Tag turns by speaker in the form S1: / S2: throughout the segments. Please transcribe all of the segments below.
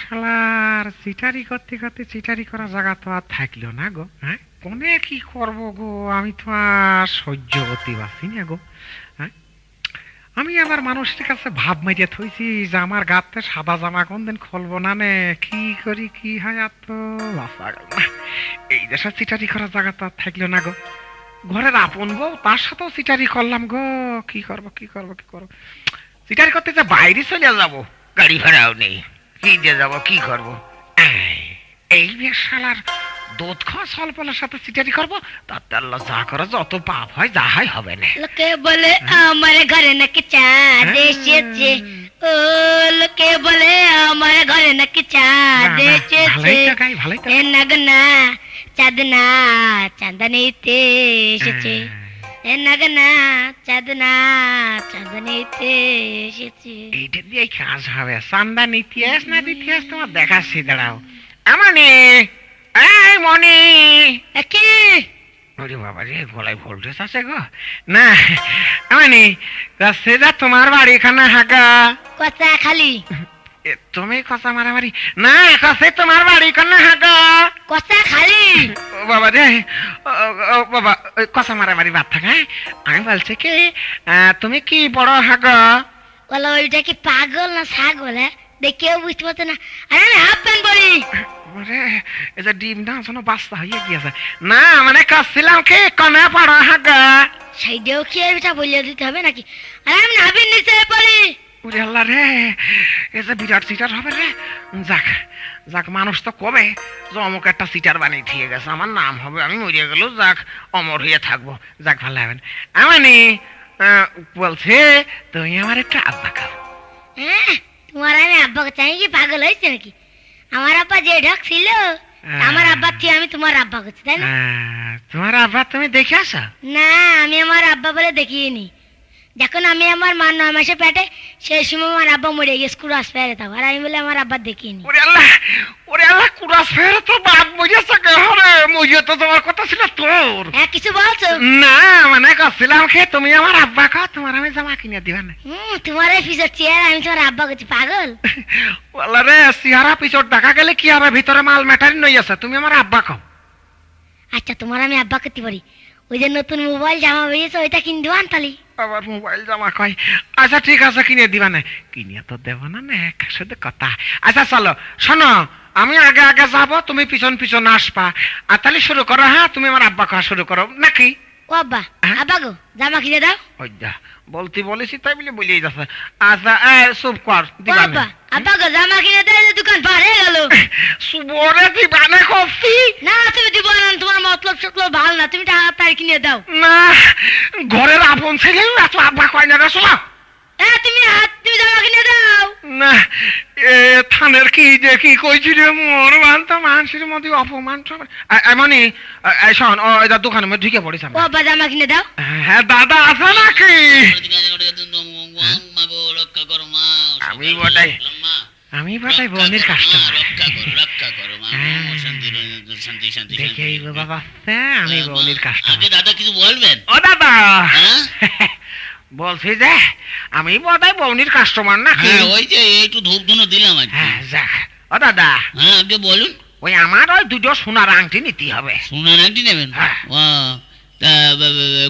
S1: শালার চিটারি করতে করতে চিটারি করা জায়গা তো আর থাকলো না গো। হ্যাঁ, কোনে কি করবো গো, আমি তো আর সহ্য করতে পারছি না গো। হ্যাঁ, আমি আমার মানুষের কাছে ভাব মারিয়া থইছি যে আমার গাতে সাদা জামা কোনদিন খুলবো না নে, কি করি কি হয় আর তো বাঁচা গেল না। এই দেশে চিটারি করা জায়গা তো আর থাকলো না গো। ঘরের আপন বউ তার সাথেও চিটারি করলাম গো, কি করবো কি করবো কি করবো। চিটারি করতে যে বাইরে চলে যাবো, গাড়ি ভাড়াও নেই, কি দিয়ে যাবো কি করবো। এই মেয়ে শালার দুধ খাওয়া সলপলের সাথে চিটারি করবো, তাতে আল্লাহ যা করে যত পাপ হয় যা হয় হবে না।
S2: লোকে বলে আমার ঘরে নাকি চাঁদ এসেছে, ও লোকে বলে আমার ঘরে নাকি চাঁদ এসেছে, এ নাগনা চাঁদ না চাঁদনিতে এসেছে, এ নাগনা চাঁদ না চাঁদনিতে এসেছে।
S1: এইটা দিয়ে কাজ হবে, চান্দান ইতিহাস না ইতিহাস তোমার দেখাচ্ছি, দাঁড়াও। আমানি এই মনি
S2: কি?
S1: ওরে বাবা রে, গলায় ভোল্টেজ আছে গো। না আমানি সেটা তোমার বাড়ি এখানে হাগা
S2: কথা খালি
S1: তুমি কথা মারামারি না, কাছে তোমার বাড়ি এখানে হাগা
S2: কথা খালি।
S1: ও বাবা রে, ও বাবা কথা মারামারি বাদ থাকা। আমি বলছি কি তুমি কি বড় হাগা?
S2: বলো ওইটা কি পাগল না ছাগল? হ্যাঁ, দেখেও বুঝতে পারতো না। আরে আমি হাফ প্যান্ট পরি।
S1: এই যে ডিম না শোনো বাস্তা হয়ে গিয়েছে। না মানে কাছিলাম কি কনে বড় হাগা?
S2: সেইটাও কি এটা বলিয়ে দিতে হবে নাকি? আরে আমি নাভির নিচে পড়ি।
S1: ওরে আল্লাহ রে, এ যে বিরাট সিটার হবে রে। যাক যাক, মানুষ তো কবে যে অমুক একটা সিটার বানিয়ে দিয়ে গেছে, আমার নাম হবে, আমি মরিয়ে গেল, যাক অমর হয়ে থাকবো, যাক ভালো হবে। আমি বলছে তুমি আমার একটা আব্বা খাও।
S2: হ্যাঁ, তোমার আমি আব্বাকে চাই কি পাগল হয়েছে নাকি? আমার আব্বা যে ঢক ছিল, আমার আব্বা থেকে আমি তোমার আব্বা করছি, তাই না?
S1: তোমার আব্বা তুমি দেখে আসা?
S2: না, আমি আমার আব্বা বলে দেখিনি। যখন আমি আমার মা 9 মাসে পেটে, সেই সময় আমার আব্বা মরে গেছে কুরাস ফেরে থাকো, আর আমি বলে আমার আব্বা দেখিনি।
S1: ওরে আল্লাহ, ওরে আল্লাহ, কুরাস ফেরে তো বাপ মরিয়েছে কে? হরে মরিয়ে তো তোমার কথা ছিল তোর।
S2: হ্যাঁ, কিছু বলছো?
S1: না মানে কাছিলাম খে তুমি আমার আব্বা খাও, তোমার আমি জামা কিনে দিবা না।
S2: তোমার এই পিছর চেয়ার আমি তোমার আব্বা করছি, পাগল।
S1: বলা রে, চেহারা পিছর দেখা গেলে কি হবে, ভিতরে মাল ম্যাটারি নই আছে, তুমি আমার আব্বা খাও।
S2: আচ্ছা, তোমার আমি আব্বা করতে পারি। ওই যে নতুন মোবাইল জামা বেরিয়েছে, ওইটা কিনে দেবো আনতালি।
S1: আবার মোবাইল জামা কয়? আচ্ছা ঠিক আছে, কিনে দিবা না। কিনে তো দেবো না, শুধু কথা। আচ্ছা চলো শোনো, আমি আগে আগে যাবো, তুমি পিছন পিছন আসবা, আর তাহলে শুরু করো। হ্যাঁ, তুমি আমার আব্বা খাওয়া শুরু করো নাকি?
S2: ও আব্বা, আব্বা গো জামা কিনে দাও।
S1: ওই যা বলতে বলেছি তাই বলে বলিয়ে যাচ্ছে। আচ্ছা চুপ কর, দিবা না।
S2: আব্বা গো জামা কিনে দাও, দোকান পার হয়ে গেল।
S1: সুবরে দিবা না কফি?
S2: না তুমি দিব না, তোমার মতলব সকল ভালো না, তুমি টাকা তার কিনে দাও।
S1: না, ঘরের আপন ছেলে এত আব্বা কয় না রে। শোনা,
S2: তুমি জামা কিনে দাও
S1: না। থানের কি যে কি কইছি রে, মোর তো মানুষের মধ্যে অপমান। মানে শোন, দোকানের মধ্যে ঢুকে পড়িস।
S2: ও আব্বা জামা কিনে দাও।
S1: হ্যাঁ দাদা আছে নাকি? আমি বটাই বোনের কাস্টমার। দেখে বাবা, আমি বোনের কাস্টমার।
S3: দাদা কিছু বলবেন?
S1: ও দাদা, বলছি যে আমি বোধহয় বৌনির কাস্টমার নাকি?
S3: ওই যে একটু ধূপ ধুনো দিলাম।
S1: যাক। ও দাদা,
S3: হ্যাঁ আগে বলুন।
S1: ওই আমার ওই দুটো সোনার আংটি নিতে হবে।
S3: সোনার আংটি নেবেন?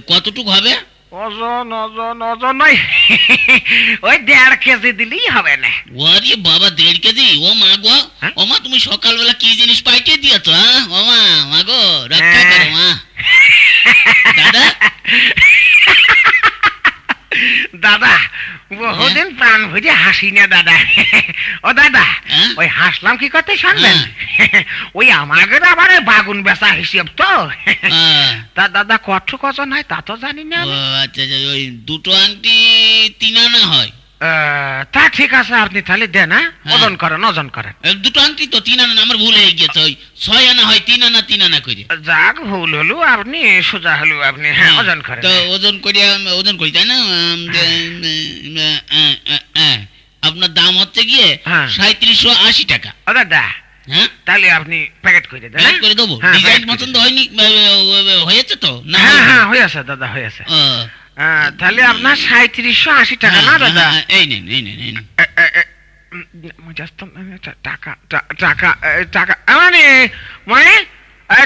S3: কতটুকু হবে?
S1: ওজন ওজন ওজন নয়, ওই 1.5 কেজি দিলেই হবে না।
S3: ওরে বাবা, 1.5 কেজি? ও মা গো, ও মা তুমি সকালবেলা কি জিনিস পাইতে দিয়েছো? ও মা, মা গো রক্ষা করো মা। দাদা
S1: দাদা, বহুদিন প্রাণ ভরে হাসি না দাদা। ও দাদা, ওই হাসলাম কি করতে শুনবেন? ওই আমাদের আবার বাগুন বেচা হিসেব তো। তা দাদা কত কজন হয় তা তো জানি না।
S3: আচ্ছা, ওই দুটো আংটি 3 আনা হয়।
S1: তা ঠিক আছে, আপনি তাহলে দেন। ওজন করেন, ওজন করেন।
S3: দুটো আংটি তো 3 আনা, আমার ভুল হয়ে গেছে। ওই 6 আনা হয়, 3 আনা 3 আনা করে।
S1: যাক, ভুল হলো আপনি, সোজা হলো আপনি। হ্যাঁ, ওজন করেন।
S3: তো ওজন করি তাই না? আপনার দাম হচ্ছে গিয়ে 3780 টাকা।
S1: ও দাদা,
S3: হ্যাঁ
S1: তাহলে আপনি প্যাকেট করে দেন।
S3: প্যাকেট করে দেবো। ডিজাইন পছন্দ হয়নি? হয়েছে তো না?
S1: হ্যাঁ হয়েছে দাদা, হয়েছে। তাহলে আপনার 3780 টাকা না দাদা?
S3: এই নেন, এই নেন, এই নেন।
S1: টাকা টাকা টাকা মানে মানে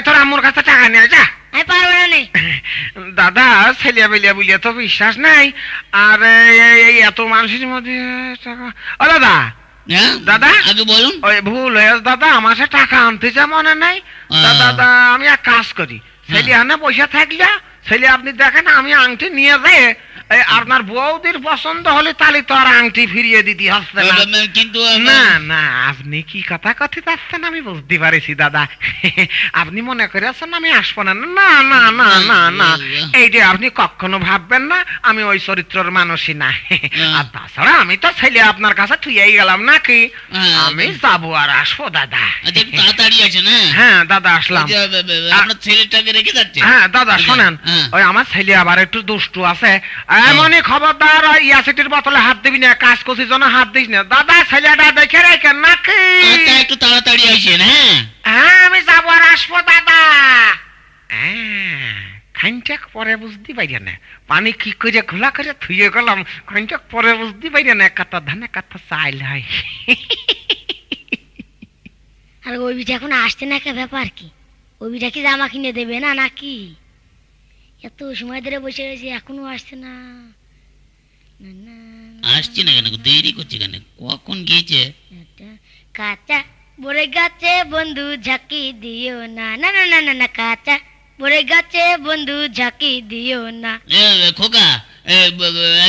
S1: তোর আম্মুর কাছে টাকা নিয়ে যা।
S2: আমি পারবো না নে।
S1: দাদা ছেলিয়া বেলিয়া বলিয়া তো বিশ্বাস নাই, আর এই এত মানুষের মধ্যে টাকা। ও দাদা
S3: হ্যাঁ
S1: দাদা
S3: আগে বলুন।
S1: ওই ভুল হয়ে দাদা, আমার সাথে টাকা আনতে যা মনে নাই। দাদা আমি এক কাজ করি, ছেলে আনে পয়সা থাকলে ছেলে আপনি দেখেন আমি আংটি নিয়ে যাই, আপনার বৌদির পছন্দ হলে তাহলে তো আর আংটি ফিরিয়ে দিতে হচ্ছে না।
S3: কিন্তু
S1: না না, আপনি কি কথা কথি যাচ্ছেন আমি বুঝতে পারিছি দাদা। আপনি মনে করেছেন আমি আসবো না? না না না না না, এইটা আপনি কখনো ভাববেন না, আমি ওই চরিত্রের মানুষই না। আর তাছাড়া আমি তো ছেলে আপনার কাছে থুয়েই গেলাম নাকি, আমি যাবো আর আসবো দাদা।
S3: তাড়াতাড়ি আছে না?
S1: হ্যাঁ দাদা আসলাম।
S3: আপনার ছেলেটাকে রেখে যাচ্ছে?
S1: হ্যাঁ দাদা শোনেন, ওই আমার ছেলে আবার একটু দুষ্টু আছে, এমনই খবরদার ইয়াসিটির বোতলে হাত দিবি না, কাজ করছিস জন্য হাত দিস না দাদা, ছেলেটা দেখে রেখেন নাকি।
S3: একটু তাড়াতাড়ি আসেন। হ্যাঁ
S1: হ্যাঁ আমি যাবো আর আসবো দাদা। খানটাক পরে বুঝতে পারি না, পানি কি করে খোলা করে থুয়ে গেলাম, খানটাক পরে বুঝতে পারি না, কাতা ধানে কাতা চাইল হয়।
S2: আর ওই বিটা এখন আসছে না, কে ব্যাপার কি? ওই বিটা কি জামা কিনে দেবে না নাকি? এত সময় ধরে বসে রয়েছে এখনো আসছে না। না, না, না।
S3: আসছে না কেন? দেরি করছে কেন? কখন গিয়েছে?
S2: একটা কাঁচা বড়ে গাছে বন্ধু ঝাঁকি দিও না, না না না না না, কাঁচা বড়ে গাছে বন্ধু ঝাঁকি দিও না।
S3: খোকা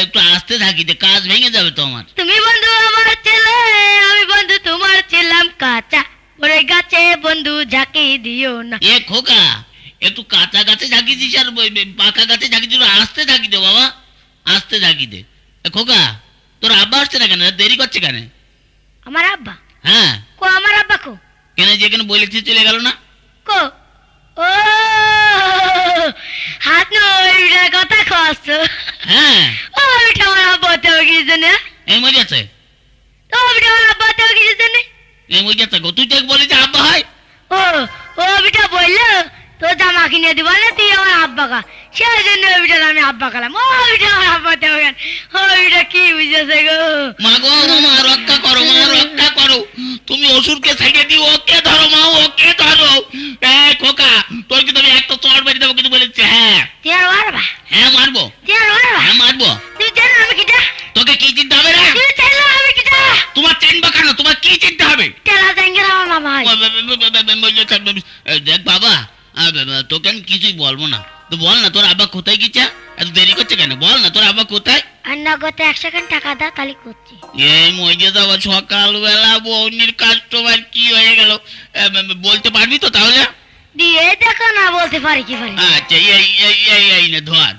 S3: একটু আসতে থাকি, কাজ ভেঙে যাবে তো আমার।
S2: তুমি বন্ধু আমার ছেলে, আমি বন্ধু তোমার ছিলাম, কাঁচা বড়ে গাছে বন্ধু ঝাঁকি দিও না।
S3: এ খোকা একটু কাঁচা গাছে ঝাঁকি দিস আর পাকা গাছে ঝাঁকি দিস, আসতে থাকি দে বাবা, আসতে থাকি দে। খোকা তোর আব্বা আসছে না কেন? দেরি করছে কেন?
S2: আমার আব্বা?
S3: হ্যাঁ
S2: কো আমার আব্বা কো?
S3: কেন যেখানে বলেছি চলে গেল না?
S2: কো ও হাত নড়ার কথা কষ্ট।
S3: হ্যাঁ
S2: ও বিটা আমার আব্বা তো কিছু না।
S3: এই মজা আছে,
S2: তো বিটা আমার আব্বা তো কিছু না।
S3: এই মজা আছে গো, তুই তো বলে যে আব্বা হয়।
S2: ও ও বিটা বললো তো জামা কিনে দিব না, তুই আমার আব্বা কা, সেই জন্য ওই বিটার আমি আব্বা কালাম। ও বিটা আমার আব্বা তো ও বিটা কি বুঝেছে গো?
S3: মা গো মা রক্ষা করো, মা রক্ষা করো, তুমি অসুরকে ছেড়ে দিও, ওকে ধরো মা, ওকে ধরো। খোকা তোর কিন্তু আমি একটা চড় বাড়ি দেবো কিন্তু বলেছি। হ্যাঁ
S2: তুই আর মারবা?
S3: হ্যাঁ মারবো,
S2: তুই আর মারবা?
S3: হ্যাঁ মারবো।
S2: তুই জানো আমি কিটা?
S3: তোকে কি চিনতে হবে রে?
S2: তুই জানো আমি কিটা?
S3: তোমার চিনবো কেন? তোমার কি চিনতে হবে?
S2: তেলা জাঙ্গের আমার মামা হয়।
S3: দেখ বাবা, তোকে আমি কিছুই বলবো না, তো বল না তোর আব্বা কোথায় গেছে? এত দেরি করছে কেন? বল না তোর আব্বা কোথায়?
S2: আর নগদে 1 সেকেন্ড টাকা দাও তাহলে করছি।
S3: এই মজে যাওয়া সকালবেলা বউনির কাস্টমার কি হয়ে গেল, বলতে পারবি তো তাহলে?
S2: দিয়ে দেখো না বলতে পারি কি পারি।
S3: আচ্ছা এই নে ধর।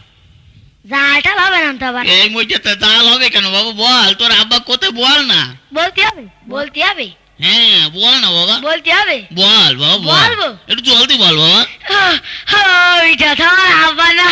S2: জালটা ভাবে না তো আবার।
S3: এই মজেতে জাল হবে কেন বাবা? বল তোর আব্বা কোথায়, বল না।
S2: বলতে হবে, বলতে হবে,
S3: হ্যাঁ বল না বাবা,
S2: বলতে হবে।
S3: বল বাবা বল,
S2: বলবো?
S3: একটু জলদি বল বাবা।
S2: ওইটা তো আমার আব্বা না।